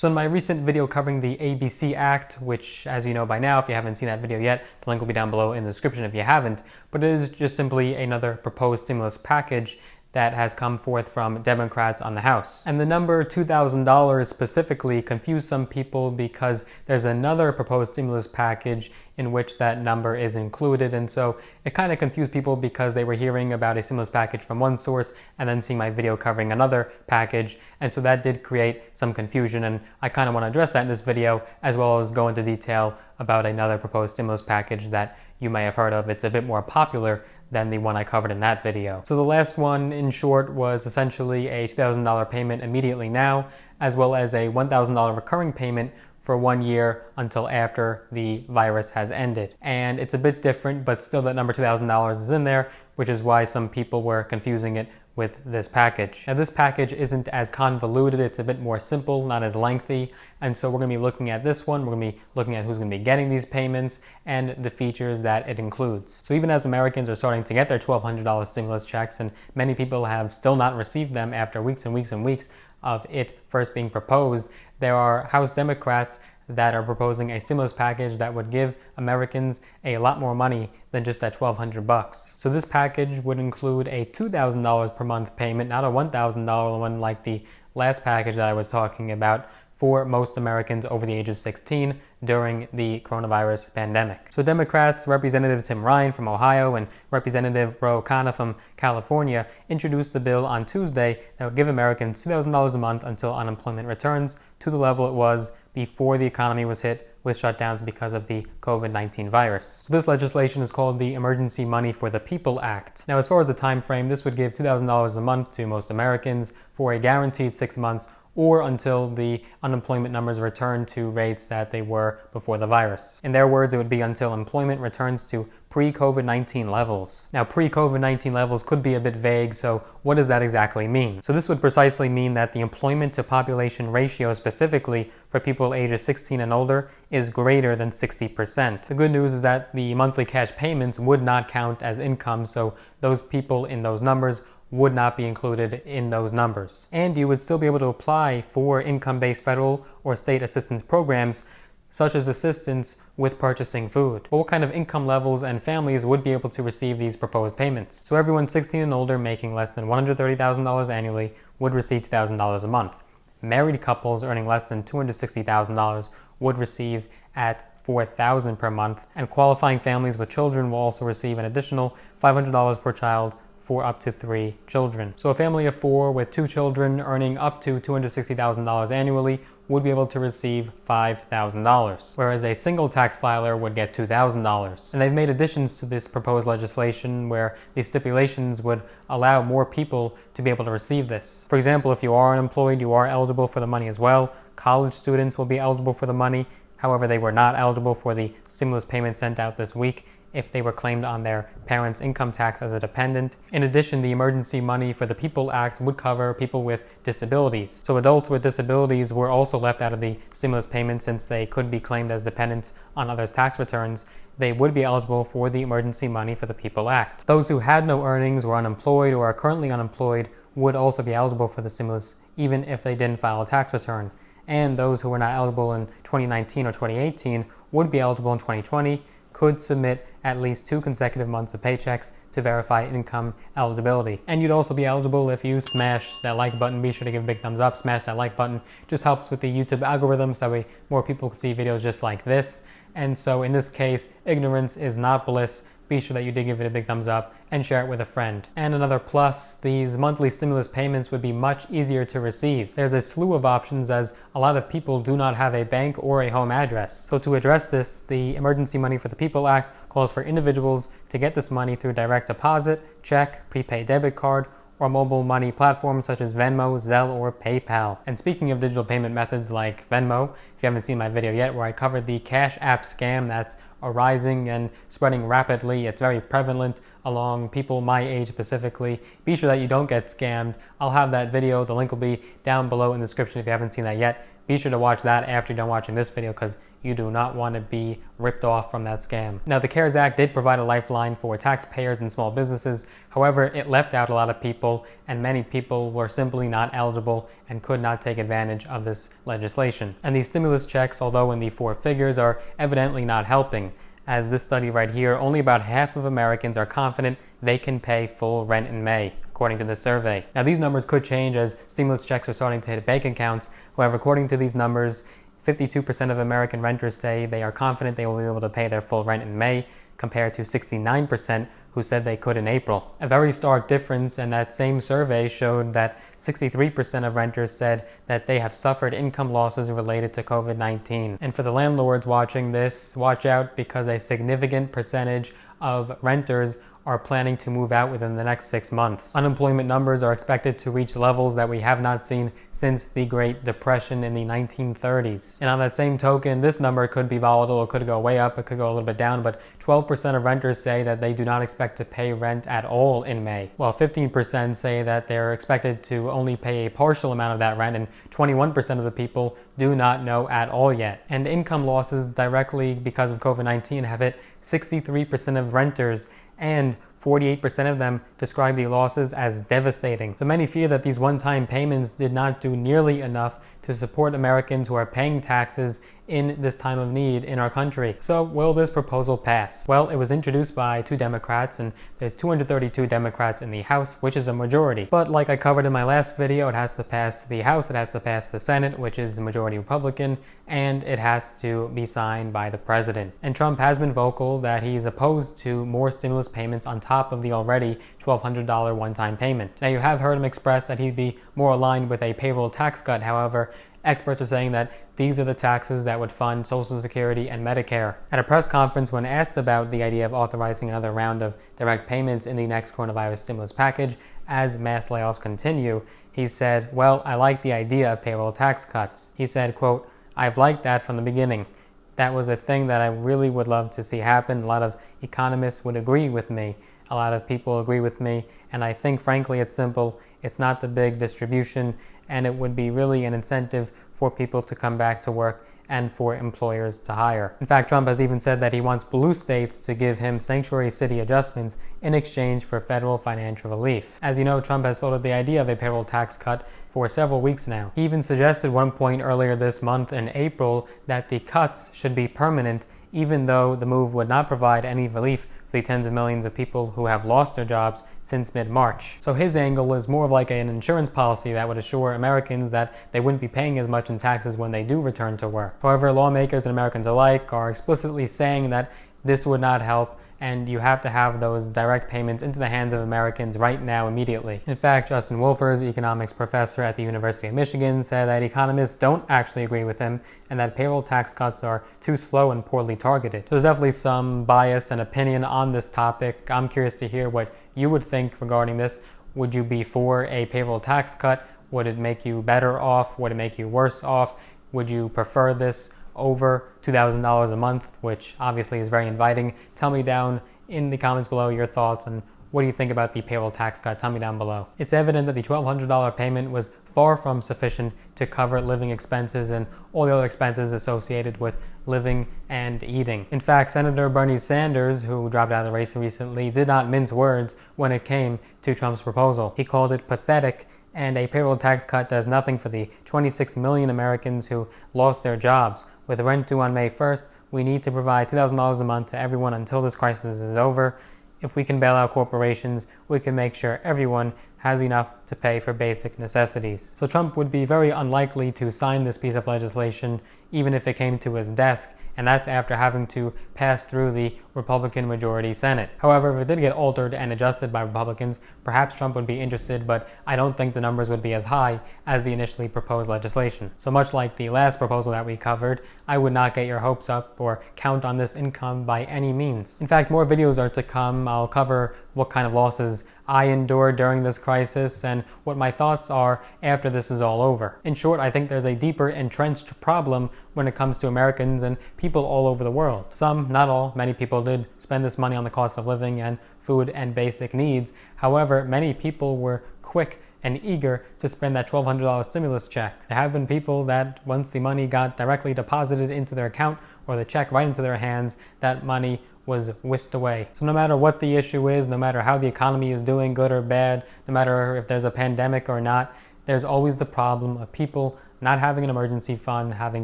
So in my recent video covering the ABC Act, which as you know by now, if you haven't seen that video yet, the link will be down below in the description if you haven't, but it is just simply another proposed stimulus package that has come forth from Democrats on the House. And the number $2,000 specifically confused some people because there's another proposed stimulus package in which that number is included, and so it kind of confused people because they were hearing about a stimulus package from one source and then seeing my video covering another package, and so that did create some confusion, and I kind of want to address that in this video as well as go into detail about another proposed stimulus package that you may have heard of. It's a bit more popular than the one I covered in that video. So the last one, in short, was essentially a $2,000 payment immediately now, as well as a $1,000 recurring payment for 1 year until after the virus has ended. And it's a bit different, but still that number $2,000 is in there, which is why some people were confusing it with this package. Now this package isn't as convoluted, it's a bit more simple, not as lengthy, and so we're going to be looking at this one, we're going to be looking at who's going to be getting these payments and the features that it includes. So even as Americans are starting to get their $1,200 stimulus checks, and many people have still not received them after weeks and weeks and weeks of it first being proposed, there are House Democrats that are proposing a stimulus package that would give Americans a lot more money than just that $1,200. So this package would include a $2,000 per month payment, not a $1,000 one like the last package that I was talking about, for most Americans over the age of 16 during the coronavirus pandemic. So Democrats, Representative Tim Ryan from Ohio and Representative Khanna from California introduced the bill on Tuesday that would give Americans $2,000 a month until unemployment returns to the level it was before the economy was hit with shutdowns because of the COVID-19 virus. So this legislation is called the Emergency Money for the People Act. Now as far as the time frame, this would give $2,000 a month to most Americans for a guaranteed 6 months or until the unemployment numbers return to rates that they were before the virus. In their words, it would be until employment returns to pre-COVID-19 levels. Now, pre-COVID-19 levels could be a bit vague, so what does that exactly mean? So this would precisely mean that the employment to population ratio specifically for people ages 16 and older is greater than 60%. The good news is that the monthly cash payments would not count as income, so those people in those numbers would not be included in those numbers. And you would still be able to apply for income-based federal or state assistance programs, such as assistance with purchasing food. But what kind of income levels and families would be able to receive these proposed payments? So everyone 16 and older making less than $130,000 annually would receive $2,000 a month. Married couples earning less than $260,000 would receive at $4,000 per month, and qualifying families with children will also receive an additional $500 per child for up to 3 children. So a family of 4 with 2 children earning up to $260,000 annually would be able to receive $5,000, whereas a single tax filer would get $2,000. And they've made additions to this proposed legislation where these stipulations would allow more people to be able to receive this. For example, if you are unemployed, you are eligible for the money as well. College students will be eligible for the money. However, they were not eligible for the stimulus payment sent out this week if they were claimed on their parents' income tax as a dependent. In addition, the Emergency Money for the People Act would cover people with disabilities. So adults with disabilities were also left out of the stimulus payment since they could be claimed as dependents on others' tax returns. They would be eligible for the Emergency Money for the People Act. Those who had no earnings, were unemployed, or are currently unemployed would also be eligible for the stimulus even if they didn't file a tax return. And those who were not eligible in 2019 or 2018 would be eligible in 2020, could submit at least 2 consecutive months of paychecks to verify income eligibility. And you'd also be eligible if you smash that like button. Be sure to give a big thumbs up, smash that like button. Just helps with the YouTube algorithms, that way more people can see videos just like this. And so in this case, ignorance is not bliss. Be sure that you did give it a big thumbs up and share it with a friend. And another plus, these monthly stimulus payments would be much easier to receive. There's a slew of options as a lot of people do not have a bank or a home address. So to address this, the Emergency Money for the People Act calls for individuals to get this money through direct deposit, check, prepaid debit card, or mobile money platforms such as Venmo, Zelle, or PayPal. And speaking of digital payment methods like Venmo, if you haven't seen my video yet where I covered the Cash App scam that's arising and spreading rapidly, it's very prevalent along people my age specifically. Be sure that you don't get scammed. I'll have that video, the link will be down below in the description if you haven't seen that yet. Be sure to watch that after you're done watching this video because You do not want to be ripped off from that scam. Now, the CARES Act did provide a lifeline for taxpayers and small businesses. However, it left out a lot of people, and many people were simply not eligible and could not take advantage of this legislation. And these stimulus checks, although in the four figures, are evidently not helping. As this study right here, only about half of Americans are confident they can pay full rent in May, according to this survey. Now, these numbers could change as stimulus checks are starting to hit bank accounts. However, according to these numbers, 52% of American renters say they are confident they will be able to pay their full rent in May, compared to 69% who said they could in April. A very stark difference, and that same survey showed that 63% of renters said that they have suffered income losses related to COVID-19. And for the landlords watching this, watch out, because a significant percentage of renters are planning to move out within the next 6 months. Unemployment numbers are expected to reach levels that we have not seen since the Great Depression in the 1930s. And on that same token, this number could be volatile. It could go way up, it could go a little bit down, but 12% of renters say that they do not expect to pay rent at all in May, while 15% say that they're expected to only pay a partial amount of that rent, and 21% of the people do not know at all yet. And income losses directly because of COVID-19 have hit 63% of renters, and 48% of them describe the losses as devastating. So many fear that these one-time payments did not do nearly enough to support Americans who are paying taxes in this time of need in our country. So will this proposal pass? Well, it was introduced by 2 Democrats, and there's 232 Democrats in the House, which is a majority. But like I covered in my last video, it has to pass the House, it has to pass the Senate, which is a majority Republican, and it has to be signed by the president. And Trump has been vocal that he's opposed to more stimulus payments on top of the already $1,200 one-time payment. Now, you have heard him express that he'd be more aligned with a payroll tax cut. However, experts are saying that these are the taxes that would fund Social Security and Medicare. At a press conference, when asked about the idea of authorizing another round of direct payments in the next coronavirus stimulus package as mass layoffs continue, he said, "Well, I like the idea of payroll tax cuts." He said, quote, "I've liked that from the beginning. That was a thing that I really would love to see happen. A lot of economists would agree with me. A lot of people agree with me. And I think, frankly, it's simple. It's not the big distribution, and it would be really an incentive for people to come back to work and for employers to hire." In fact, Trump has even said that he wants blue states to give him sanctuary city adjustments in exchange for federal financial relief. As you know, Trump has floated the idea of a payroll tax cut for several weeks now. He even suggested one point earlier this month in April that the cuts should be permanent, even though the move would not provide any relief for the tens of millions of people who have lost their jobs since mid-March. So his angle is more of like an insurance policy that would assure Americans that they wouldn't be paying as much in taxes when they do return to work. However, lawmakers and Americans alike are explicitly saying that this would not help, and you have to have those direct payments into the hands of Americans right now, immediately. In fact, Justin Wolfers, economics professor at the University of Michigan, said that economists don't actually agree with him and that payroll tax cuts are too slow and poorly targeted. So there's definitely some bias and opinion on this topic. I'm curious to hear what you would think regarding this. Would you be for a payroll tax cut? Would it make you better off? Would it make you worse off? Would you prefer this over $2,000 a month, which obviously is very inviting? Tell me down in the comments below your thoughts, and what do you think about the payroll tax cut? Tell me down below. It's evident that the $1,200 payment was far from sufficient to cover living expenses and all the other expenses associated with living and eating. In fact, Senator Bernie Sanders, who dropped out of the race recently, did not mince words when it came to Trump's proposal. He called it pathetic, and a payroll tax cut does nothing for the 26 million Americans who lost their jobs. With rent due on May 1st, we need to provide $2,000 a month to everyone until this crisis is over. If we can bail out corporations, we can make sure everyone has enough to pay for basic necessities. So Trump would be very unlikely to sign this piece of legislation, even if it came to his desk, and that's after having to pass through the Republican majority Senate. However, if it did get altered and adjusted by Republicans, perhaps Trump would be interested, but I don't think the numbers would be as high as the initially proposed legislation. So much like the last proposal that we covered, I would not get your hopes up or count on this income by any means. In fact, more videos are to come. I'll cover what kind of losses I endured during this crisis and what my thoughts are after this is all over. In short, I think there's a deeper entrenched problem when it comes to Americans and people all over the world. Some, not all, many people did spend this money on the cost of living and food and basic needs. However, many people were quick and eager to spend that $1,200 stimulus check. There have been people that once the money got directly deposited into their account or the check right into their hands, that money was whisked away. So no matter what the issue is, no matter how the economy is doing, good or bad, no matter if there's a pandemic or not, there's always the problem of people not having an emergency fund, having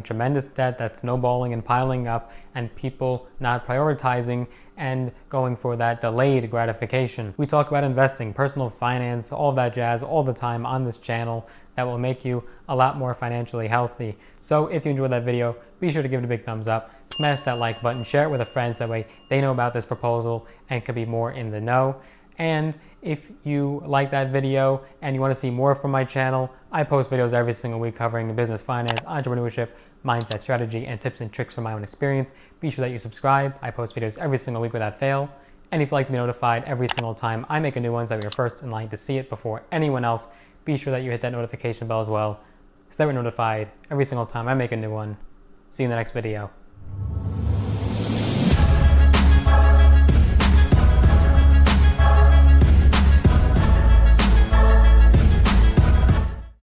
tremendous debt that's snowballing and piling up, and people not prioritizing and going for that delayed gratification. We talk about investing, personal finance, all that jazz all the time on this channel that will make you a lot more financially healthy. So if you enjoyed that video, be sure to give it a big thumbs up, smash that like button, share it with a friend so that way they know about this proposal and can be more in the know. And if you like that video and you want to see more from my channel, I post videos every single week covering business, finance, entrepreneurship, mindset, strategy, and tips and tricks from my own experience. Be sure that you subscribe. I post videos every single week without fail. And if you'd like to be notified every single time I make a new one so that you're first in line to see it before anyone else, be sure that you hit that notification bell as well so that we're notified every single time I make a new one. See you in the next video.